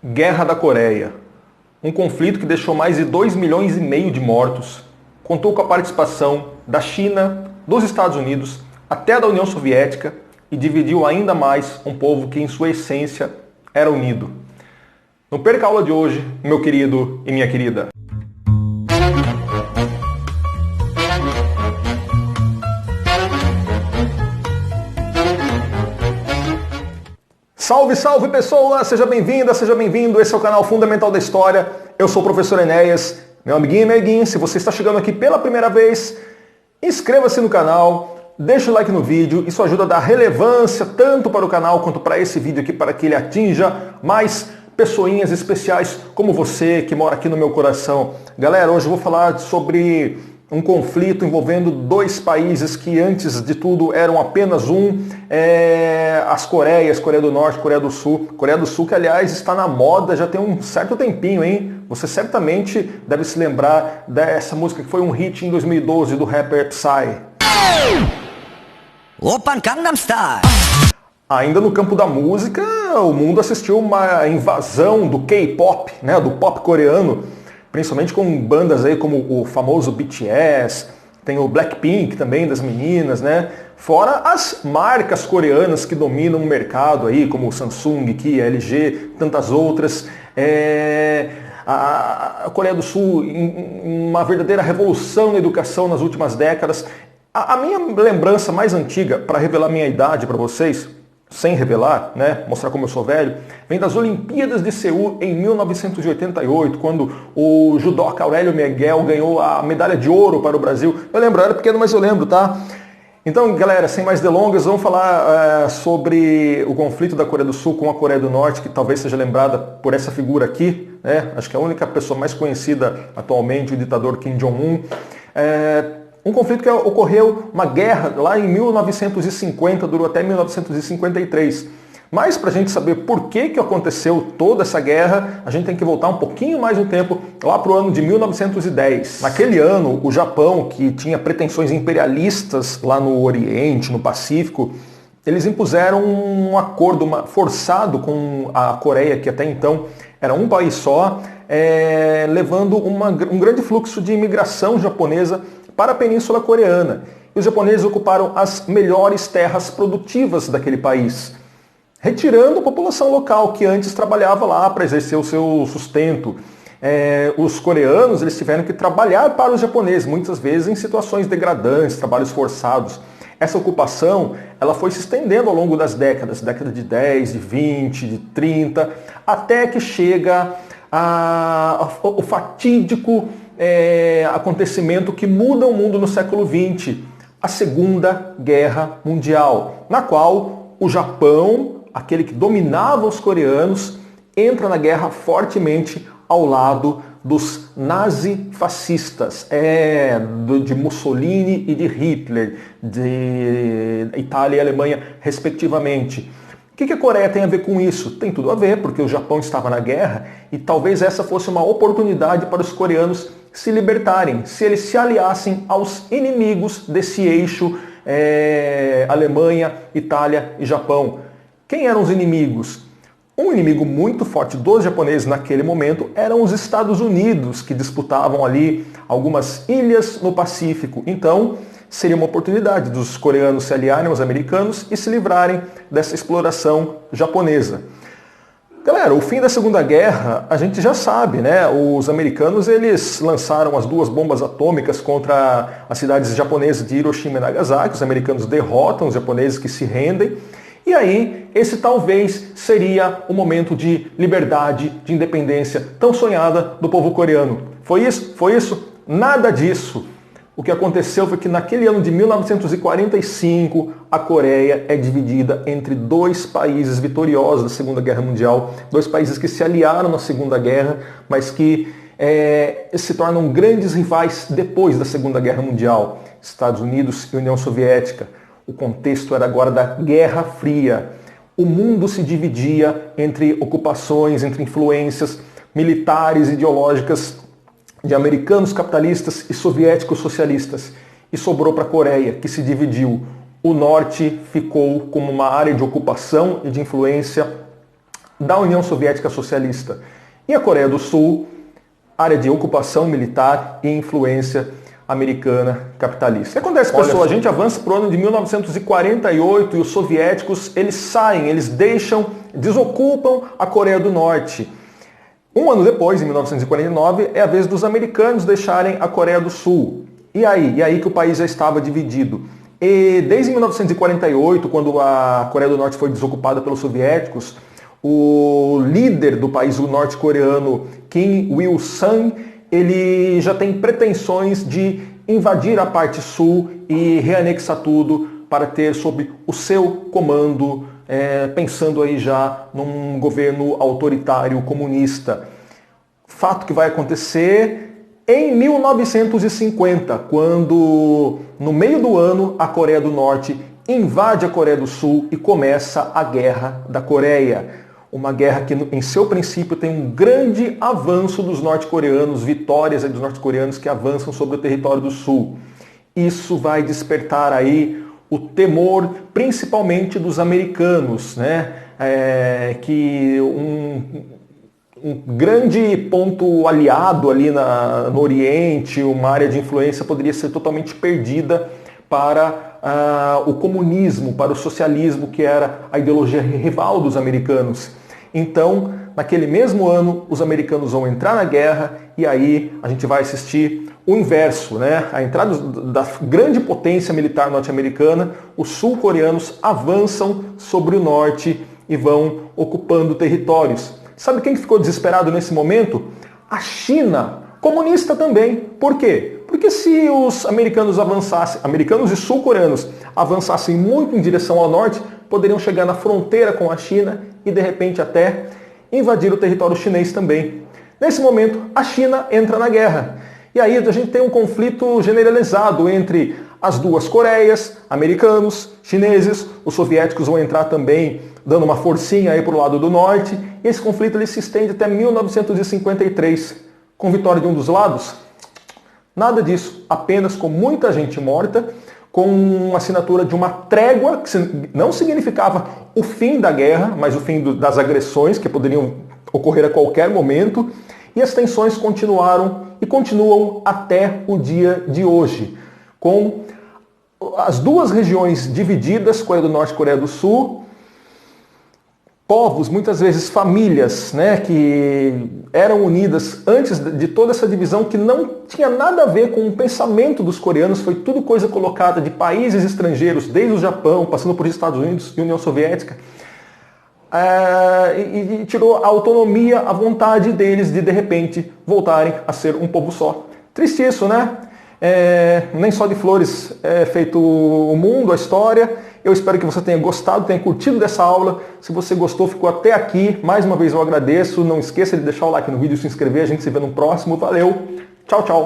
Guerra da Coreia. Um conflito que deixou mais de 2,5 milhões de mortos, contou com a participação da China, dos Estados Unidos, até da União Soviética e dividiu ainda mais um povo que em sua essência era unido. Não perca a aula de hoje, meu querido e minha querida. Salve, salve pessoa! Seja bem-vinda, seja bem-vindo. Esse é o canal Fundamental da História. Eu sou o professor Enéas, meu amiguinho e minha amiguinha. Se você está chegando aqui pela primeira vez, inscreva-se no canal, deixa o like no vídeo. Isso ajuda a dar relevância tanto para o canal quanto para esse vídeo aqui, para que ele atinja mais pessoinhas especiais como você que mora aqui no meu coração. Galera, hoje eu vou falar sobre um conflito envolvendo dois países que antes de tudo eram apenas um, as Coreias, Coreia do Norte, Coreia do Sul. Coreia do Sul que, aliás, está na moda já tem um certo tempinho, hein? Você certamente deve se lembrar dessa música que foi um hit em 2012 do rapper Psy. Oppan Gangnam Style. Ainda no campo da música, o mundo assistiu uma invasão do K-pop, né, do pop coreano, principalmente com bandas aí como o famoso BTS, tem o Blackpink também, das meninas, né? Fora as marcas coreanas que dominam o mercado aí, como o Samsung, Kia, LG, tantas outras. A Coreia do Sul, uma verdadeira revolução na educação nas últimas décadas. A minha lembrança mais antiga, para revelar minha idade para vocês, sem revelar, né, mostrar como eu sou velho, vem das Olimpíadas de Seul em 1988, quando o judoca Aurélio Miguel ganhou a medalha de ouro para o Brasil. Eu lembro, eu era pequeno, mas eu lembro, tá? Então, galera, sem mais delongas, vamos falar sobre o conflito da Coreia do Sul com a Coreia do Norte, que talvez seja lembrada por essa figura aqui, né? Acho que é a única pessoa mais conhecida atualmente, o ditador Kim Jong-un. Um conflito que ocorreu, uma guerra lá em 1950, durou até 1953. Mas para a gente saber por que aconteceu toda essa guerra, a gente tem que voltar um pouquinho mais no tempo, lá para o ano de 1910. Naquele ano, o Japão, que tinha pretensões imperialistas lá no Oriente, no Pacífico, eles impuseram um acordo forçado com a Coreia, que até então era um país só, levando um grande fluxo de imigração japonesa para a Península Coreana. E os japoneses ocuparam as melhores terras produtivas daquele país, retirando a população local que antes trabalhava lá para exercer o seu sustento. Os coreanos eles tiveram que trabalhar para os japoneses, muitas vezes em situações degradantes, trabalhos forçados. Essa ocupação ela foi se estendendo ao longo das décadas, década de 10, de 20, de 30, até que chega o fatídico acontecimento que muda o mundo no século XX, a Segunda Guerra Mundial, na qual o Japão, aquele que dominava os coreanos, entra na guerra fortemente ao lado dos nazifascistas, de Mussolini e de Hitler, de Itália e Alemanha, respectivamente. O que a Coreia tem a ver com isso? Tem tudo a ver, porque o Japão estava na guerra e talvez essa fosse uma oportunidade para os coreanos se libertarem, se eles se aliassem aos inimigos desse eixo Alemanha, Itália e Japão. Quem eram os inimigos? Um inimigo muito forte dos japoneses naquele momento eram os Estados Unidos, que disputavam ali algumas ilhas no Pacífico. Então, seria uma oportunidade dos coreanos se aliarem aos americanos e se livrarem dessa exploração japonesa. Galera, o fim da Segunda Guerra, a gente já sabe, né? Os americanos eles lançaram as 2 bombas atômicas contra as cidades japonesas de Hiroshima e Nagasaki. Os americanos derrotam os japoneses que se rendem. E aí, esse talvez seria o momento de liberdade, de independência tão sonhada do povo coreano. Foi isso? Foi isso? Nada disso. O que aconteceu foi que naquele ano de 1945, a Coreia é dividida entre 2 países vitoriosos da Segunda Guerra Mundial, 2 países que se aliaram na Segunda Guerra, mas que se tornam grandes rivais depois da Segunda Guerra Mundial, Estados Unidos e União Soviética. O contexto era agora da Guerra Fria. O mundo se dividia entre ocupações, entre influências militares, ideológicas, de americanos capitalistas e soviéticos socialistas. E sobrou para a Coreia, que se dividiu. O norte ficou como uma área de ocupação e de influência da União Soviética Socialista. E a Coreia do Sul, área de ocupação militar e influência americana capitalista. O que acontece, pessoal? A gente avança para o ano de 1948 e os soviéticos, eles saem, eles desocupam a Coreia do Norte. Um ano depois, em 1949, é a vez dos americanos deixarem a Coreia do Sul. E aí que o país já estava dividido. E desde 1948, quando a Coreia do Norte foi desocupada pelos soviéticos, o líder do país, o norte-coreano Kim Il-sung, ele já tem pretensões de invadir a parte sul e reanexar tudo para ter sob o seu comando, pensando aí já num governo autoritário comunista. Fato que vai acontecer em 1950, quando no meio do ano a Coreia do Norte invade a Coreia do Sul e começa a Guerra da Coreia. Uma guerra que, em seu princípio, tem um grande avanço dos norte-coreanos, vitórias dos norte-coreanos que avançam sobre o território do Sul. Isso vai despertar aí o temor, principalmente dos americanos, né? Que um grande ponto aliado ali no Oriente, uma área de influência, poderia ser totalmente perdida para o comunismo, para o socialismo, que era a ideologia rival dos americanos. Então, naquele mesmo ano, os americanos vão entrar na guerra e aí a gente vai assistir o inverso, né? A entrada da grande potência militar norte-americana, os sul-coreanos avançam sobre o norte e vão ocupando territórios. Sabe quem ficou desesperado nesse momento? A China, comunista também. Por quê? Porque se os americanos avançassem, americanos e sul-coreanos avançassem muito em direção ao norte, poderiam chegar na fronteira com a China e de repente até invadir o território chinês também. Nesse momento, a China entra na guerra. E aí a gente tem um conflito generalizado entre as duas Coreias, americanos, chineses, os soviéticos vão entrar também dando uma forcinha aí para o lado do norte, e esse conflito ele se estende até 1953. Com vitória de um dos lados? Nada disso, apenas com muita gente morta, com a assinatura de uma trégua, que não significava o fim da guerra, mas o fim das agressões, que poderiam ocorrer a qualquer momento, e as tensões continuaram e continuam até o dia de hoje, com as duas regiões divididas, Coreia do Norte e Coreia do Sul, povos, muitas vezes famílias, né, que eram unidas antes de toda essa divisão, que não tinha nada a ver com o pensamento dos coreanos, foi tudo coisa colocada de países estrangeiros, desde o Japão, passando por Estados Unidos e União Soviética, e tirou a autonomia, a vontade deles de repente voltarem a ser um povo só. Triste isso, né? Nem só de flores é feito o mundo, a história. Eu espero que você tenha gostado, tenha curtido dessa aula. Se você gostou, ficou até aqui, mais uma vez eu agradeço. Não esqueça de deixar o like no vídeo, se inscrever. A gente se vê no próximo. Valeu, tchau, tchau.